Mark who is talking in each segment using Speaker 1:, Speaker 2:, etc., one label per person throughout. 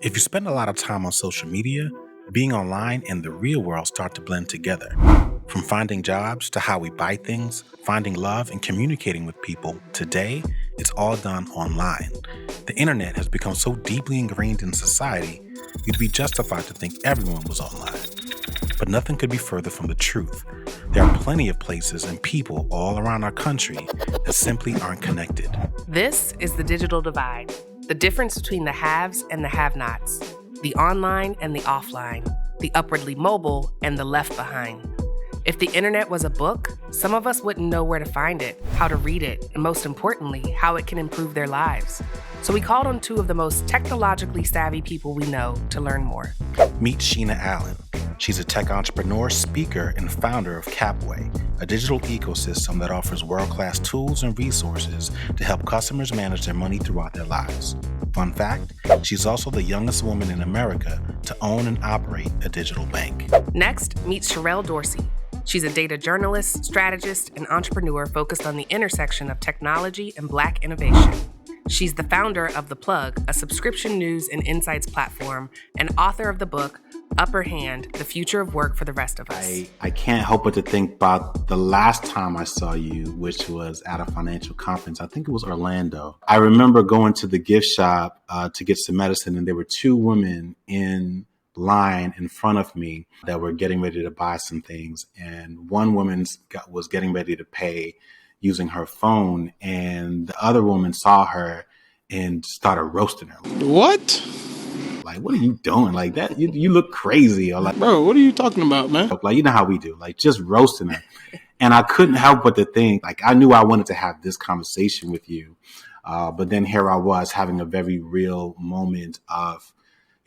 Speaker 1: If you spend a lot of time on social media, being online and the real world start to blend together. From finding jobs to how we buy things, finding love and communicating with people, today, it's all done online. The internet has become so deeply ingrained in society, you'd be justified to think everyone was online. But nothing could be further from the truth. There are plenty of places and people all around our country that simply aren't connected.
Speaker 2: This is the digital divide, the difference between the haves and the have-nots, the online and the offline, the upwardly mobile and the left behind. If the internet was a book, some of us wouldn't know where to find it, how to read it, and most importantly, how it can improve their lives. So we called on two of the most technologically savvy people we know to learn more.
Speaker 1: Meet Sheena Allen. She's a tech entrepreneur, speaker, and founder of Capway, a digital ecosystem that offers world-class tools and resources to help customers manage their money throughout their lives. Fun fact, she's also the youngest woman in America to own and operate a digital bank.
Speaker 2: Next, meet Sherelle Dorsey. She's a data journalist, strategist, and entrepreneur focused on the intersection of technology and Black innovation. She's the founder of The Plug, a subscription news and insights platform, and author of the book, Upper Hand, The Future of Work for the Rest of Us.
Speaker 1: I can't help but to think about the last time I saw you, which was at a financial conference. I think it was Orlando. I remember going to the gift shop to get some medicine, and there were two women in line in front of me that were getting ready to buy some things. And one woman was getting ready to pay using her phone, and the other woman saw her and started roasting her.
Speaker 3: What?
Speaker 1: Like, what are you doing? Like that, you look crazy. Or like,
Speaker 3: bro, what are you talking about, man?
Speaker 1: Like, you know how we do, like just roasting her. And I couldn't help but to think, like, I knew I wanted to have this conversation with you. But then here I was having a very real moment of,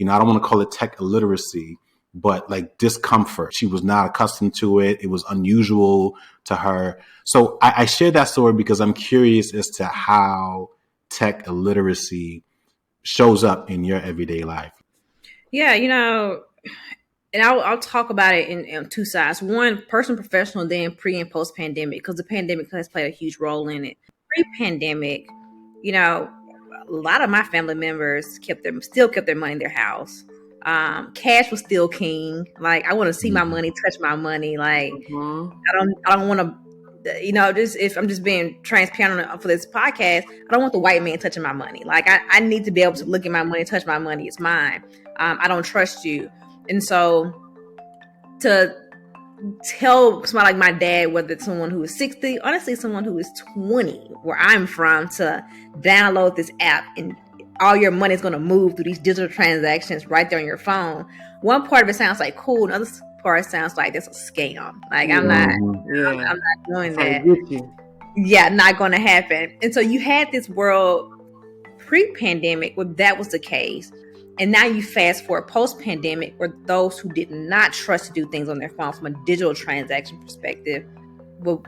Speaker 1: I don't want to call it tech illiteracy, but like discomfort. She was not accustomed to it. It was unusual to her. So I share that story because I'm curious as to how tech illiteracy shows up in your everyday life.
Speaker 4: Yeah, and I'll talk about it in two sides. One, personal, professional, then pre and post pandemic, because the pandemic has played a huge role in it. Pre-pandemic, a lot of my family members still kept their money in their house. Cash was still king. Like, I want to see my money, touch my money. Like, I don't want to, just if I'm just being transparent for this podcast, I don't want the white man touching my money. Like, I need to be able to look at my money, touch my money. It's mine. I don't trust you. And so to tell somebody like my dad, whether it's someone who is 60, honestly, someone who is 20, where I'm from, to download this app and all your money is going to move through these digital transactions right there on your phone. One part of it sounds like cool. Another part sounds like that's a scam. Like, I'm not doing that. Yeah, not going to happen. And so you had this world pre-pandemic where that was the case. And now you fast forward post-pandemic where those who did not trust to do things on their phone from a digital transaction perspective,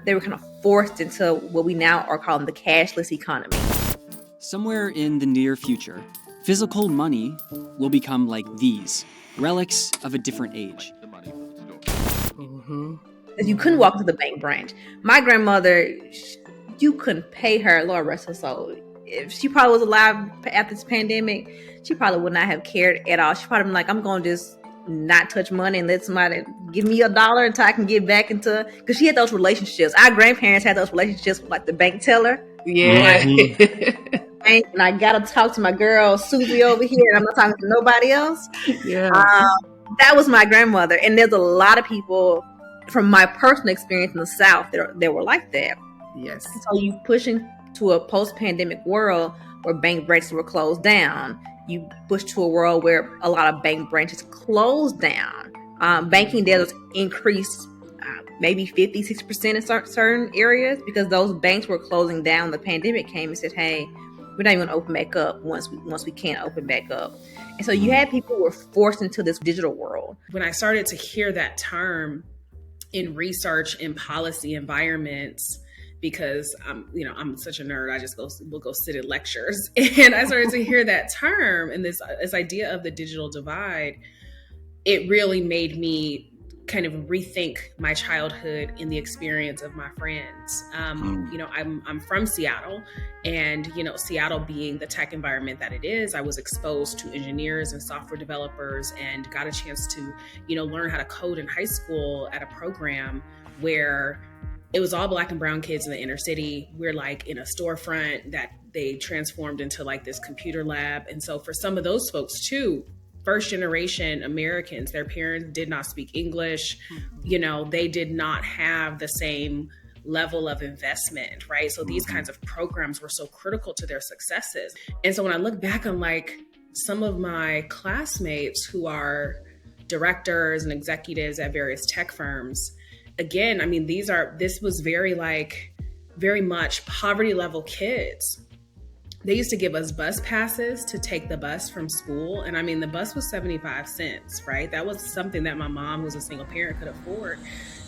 Speaker 4: they were kind of forced into what we now are calling the cashless economy.
Speaker 5: Somewhere in the near future, physical money will become like these, relics of a different age.
Speaker 4: You couldn't walk to the bank branch. My grandmother, you couldn't pay her, Lord rest her soul. If she probably was alive after this pandemic, she probably would not have cared at all. She probably been like, I'm going to just not touch money and let somebody give me $1 until I can get back into, because she had those relationships. Our grandparents had those relationships with like the bank teller.
Speaker 2: Yeah.
Speaker 4: And I got to talk to my girl, Susie, over here. And I'm not talking to nobody else.
Speaker 2: Yeah.
Speaker 4: That was my grandmother. And there's a lot of people from my personal experience in the South that were like that.
Speaker 2: Yes.
Speaker 4: So you pushing to a post-pandemic world where bank branches were closed down. You push to a world where a lot of bank branches closed down. Banking debt increased maybe 50-60% in certain areas because those banks were closing down. The pandemic came and said, hey, we're not even going to open back up once we can't open back up. And so you had people who were forced into this digital world.
Speaker 6: When I started to hear that term in research and policy environments, because I'm such a nerd, I just will go sit in lectures. And I started to hear that term and this idea of the digital divide. It really made me kind of rethink my childhood in the experience of my friends. You know, I'm from Seattle, and, you know, Seattle being the tech environment that it is, I was exposed to engineers and software developers and got a chance to, you know, learn how to code in high school at a program where it was all Black and brown kids in the inner city. We're like in a storefront that they transformed into like this computer lab. And so for some of those folks too, first generation Americans, their parents did not speak English. You know, they did not have the same level of investment, right? So these kinds of programs were so critical to their successes. And so when I look back on like some of my classmates who are directors and executives at various tech firms, again, I mean, this was very much poverty level kids. They used to give us bus passes to take the bus from school. And I mean, the bus was 75 cents, right? That was something that my mom, who's a single parent, could afford.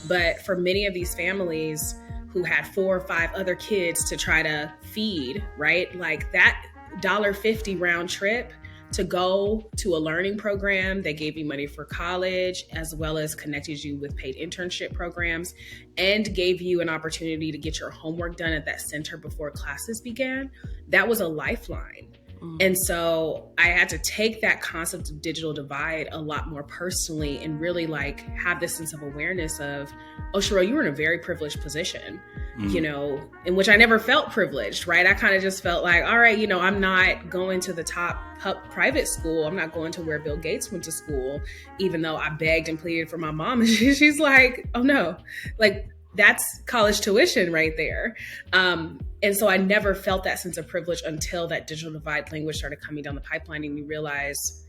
Speaker 6: But for many of these families who had 4 or 5 other kids to try to feed, right? Like that $1.50 round trip to go to a learning program that gave you money for college, as well as connected you with paid internship programs, and gave you an opportunity to get your homework done at that center before classes began. That was a lifeline. And so I had to take that concept of digital divide a lot more personally and really like have this sense of awareness of, oh, Sherelle, you were in a very privileged position, you know, in which I never felt privileged, right? I kind of just felt like, all right, you know, I'm not going to the top private school. I'm not going to where Bill Gates went to school, even though I begged and pleaded for my mom. And she's like, oh no, like that's college tuition right there. And so I never felt that sense of privilege until that digital divide language started coming down the pipeline, and you realize,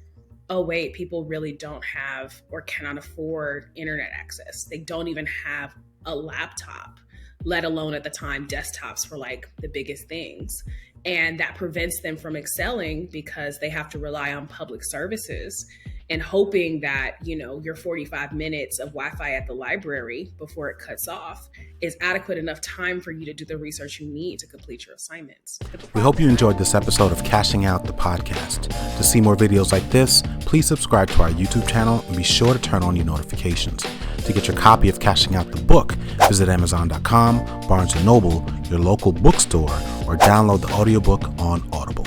Speaker 6: oh wait, people really don't have or cannot afford internet access. They don't even have a laptop, let alone at the time desktops were like the biggest things. And that prevents them from excelling because they have to rely on public services and hoping that, you know, your 45 minutes of Wi-Fi at the library before it cuts off is adequate enough time for you to do the research you need to complete your assignments.
Speaker 1: We hope you enjoyed this episode of Cashing Out the Podcast. To see more videos like this, please subscribe to our YouTube channel and be sure to turn on your notifications. To get your copy of Cashing Out the book, visit Amazon.com, Barnes & Noble, your local bookstore, or download the audiobook on Audible.